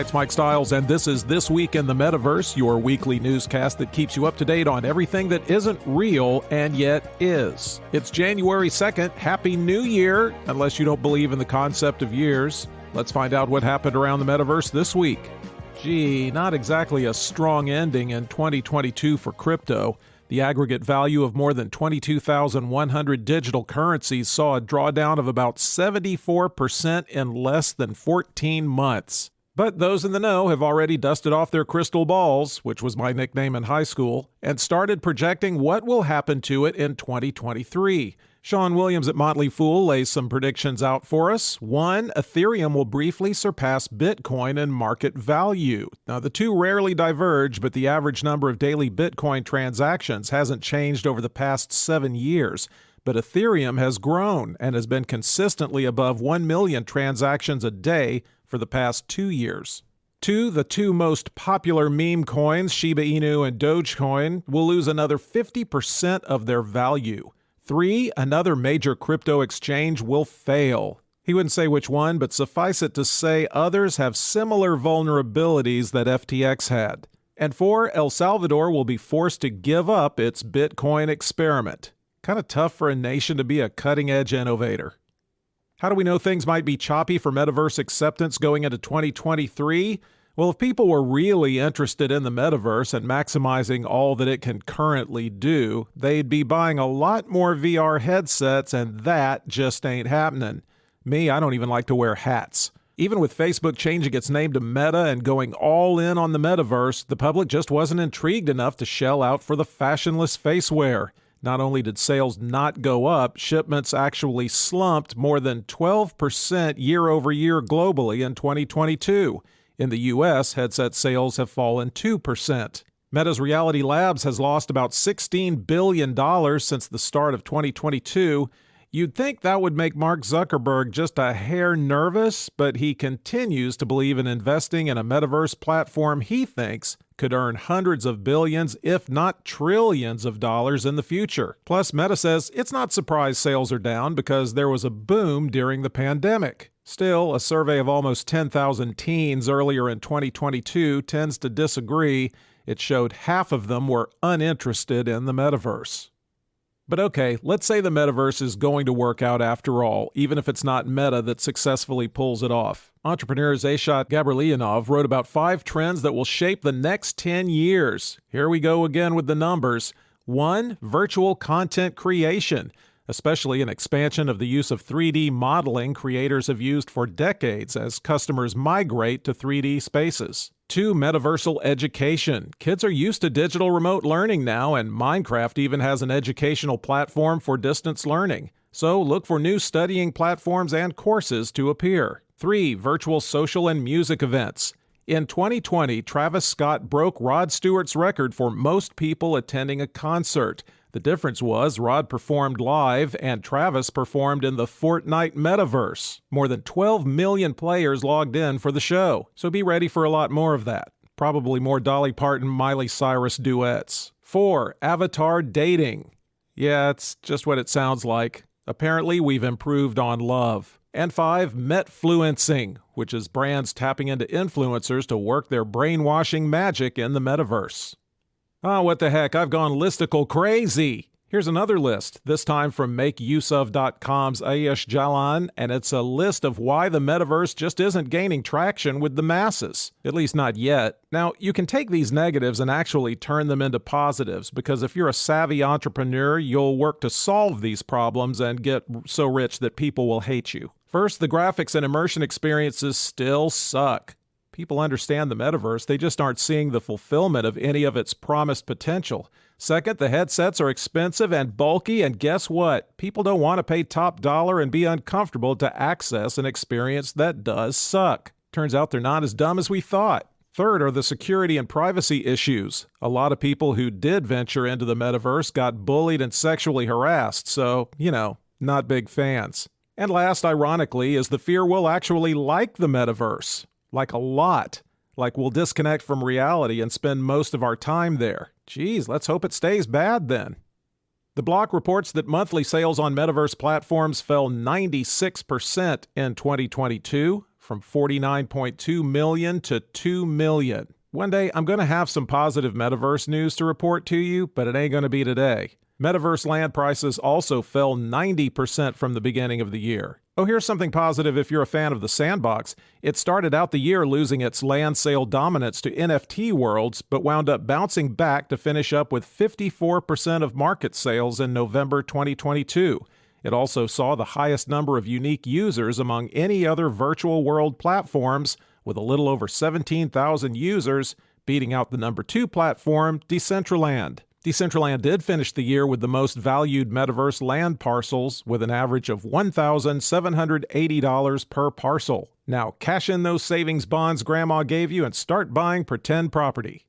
it's Mike Stiles, and this is This Week in the Metaverse, your weekly newscast that keeps you up to date on everything that isn't real and yet is. It's January 2nd. Happy New Year, unless you don't believe in the concept of years. Let's find out what happened around the Metaverse this week. Gee, not exactly a strong ending in 2022 for crypto. The aggregate value of more than 22,100 digital currencies saw a drawdown of about 74% in less than 14 months. But those in the know have already dusted off their crystal balls, which was my nickname in high school, and started projecting what will happen to it in 2023. Sean Williams at Motley Fool lays some predictions out for us. 1, Ethereum will briefly surpass Bitcoin in market value. Now, the two rarely diverge, but the average number of daily Bitcoin transactions hasn't changed over the past 7 years. But Ethereum has grown and has been consistently above 1 million transactions a day for the past 2 years. 2, the two most popular meme coins, Shiba Inu and Dogecoin, will lose another 50% of their value. 3, another major crypto exchange will fail. He wouldn't say which one, but suffice it to say others have similar vulnerabilities that FTX had. And 4, El Salvador will be forced to give up its Bitcoin experiment. Kind of tough for a nation to be a cutting-edge innovator. How do we know things might be choppy for Metaverse acceptance going into 2023? Well, if people were really interested in the Metaverse and maximizing all that it can currently do, they'd be buying a lot more VR headsets, and that just ain't happening. Me, I don't even like to wear hats. Even with Facebook changing its name to Meta and going all in on the Metaverse, the public just wasn't intrigued enough to shell out for the fashionless faceware. Not only did sales not go up, shipments actually slumped more than 12% year over year globally in 2022. In the U.S., headset sales have fallen 2%. Meta's Reality Labs has lost about $16 billion since the start of 2022. You'd think that would make Mark Zuckerberg just a hair nervous, but he continues to believe in investing in a metaverse platform he thinks could earn hundreds of billions, if not trillions of dollars in the future. Plus, Meta says it's not surprised sales are down because there was a boom during the pandemic. Still, a survey of almost 10,000 teens earlier in 2022 tends to disagree. It showed half of them were uninterested in the metaverse. But okay, let's say the metaverse is going to work out after all, even if it's not Meta that successfully pulls it off. Entrepreneur Zayshat Gabrielianov wrote about 5 trends that will shape the next 10 years. Here we go again with the numbers. 1, virtual content creation. Especially an expansion of the use of 3D modeling creators have used for decades as customers migrate to 3D spaces. 2, metaversal education. Kids are used to digital remote learning now, and Minecraft even has an educational platform for distance learning. So look for new studying platforms and courses to appear. 3, virtual social and music events. In 2020, Travis Scott broke Rod Stewart's record for most people attending a concert. The difference was Rod performed live and Travis performed in the Fortnite Metaverse. More than 12 million players logged in for the show, so be ready for a lot more of that. Probably more Dolly Parton, Miley Cyrus duets. 4, avatar dating. Yeah, it's just what it sounds like. Apparently, we've improved on love. And 5, metfluencing, which is brands tapping into influencers to work their brainwashing magic in the metaverse. Oh, what the heck, I've gone listicle crazy. Here's another list, this time from MakeUseOf.com's Ayush Jalan, and it's a list of why the metaverse just isn't gaining traction with the masses, at least not yet. Now, you can take these negatives and actually turn them into positives, because if you're a savvy entrepreneur, you'll work to solve these problems and get so rich that people will hate you. First, the graphics and immersion experiences still suck. People understand the metaverse, they just aren't seeing the fulfillment of any of its promised potential. Second, the headsets are expensive and bulky, and guess what? People don't want to pay top dollar and be uncomfortable to access an experience that does suck. Turns out they're not as dumb as we thought. Third are the security and privacy issues. A lot of people who did venture into the metaverse got bullied and sexually harassed, so, not big fans. And last, ironically, is the fear we'll actually like the metaverse. Like a lot. Like we'll disconnect from reality and spend most of our time there. Geez, let's hope it stays bad then. The Block reports that monthly sales on metaverse platforms fell 96% in 2022. from 49.2 million to 2 million. One day, I'm going to have some positive Metaverse news to report to you, but it ain't going to be today. Metaverse land prices also fell 90% from the beginning of the year. Oh, here's something positive if you're a fan of the sandbox. It started out the year losing its land sale dominance to NFT worlds, but wound up bouncing back to finish up with 54% of market sales in November 2022. It also saw the highest number of unique users among any other virtual world platforms, with a little over 17,000 users, beating out the number 2 platform, Decentraland. Decentraland did finish the year with the most valued Metaverse land parcels, with an average of $1,780 per parcel. Now cash in those savings bonds Grandma gave you and start buying pretend property.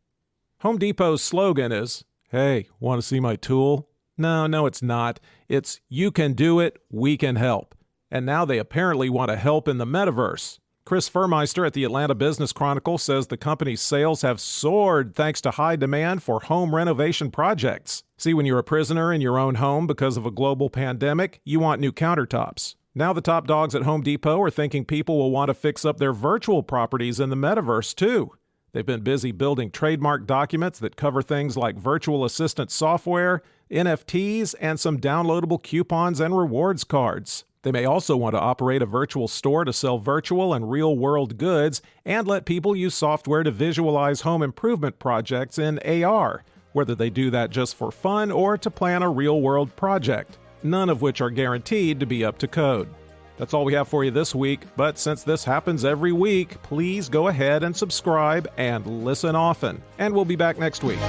Home Depot's slogan is, "Hey, want to see my tool?" No, it's not. It's, "You can do it, we can help." And now they apparently want to help in the Metaverse. Chris Furmeister at the Atlanta Business Chronicle says the company's sales have soared thanks to high demand for home renovation projects. See, when you're a prisoner in your own home because of a global pandemic, you want new countertops. Now the top dogs at Home Depot are thinking people will want to fix up their virtual properties in the Metaverse too. They've been busy building trademark documents that cover things like virtual assistant software, NFTs, and some downloadable coupons and rewards cards. They may also want to operate a virtual store to sell virtual and real-world goods and let people use software to visualize home improvement projects in AR, whether they do that just for fun or to plan a real-world project, none of which are guaranteed to be up to code. That's all we have for you this week, but since this happens every week, please go ahead and subscribe and listen often. And we'll be back next week.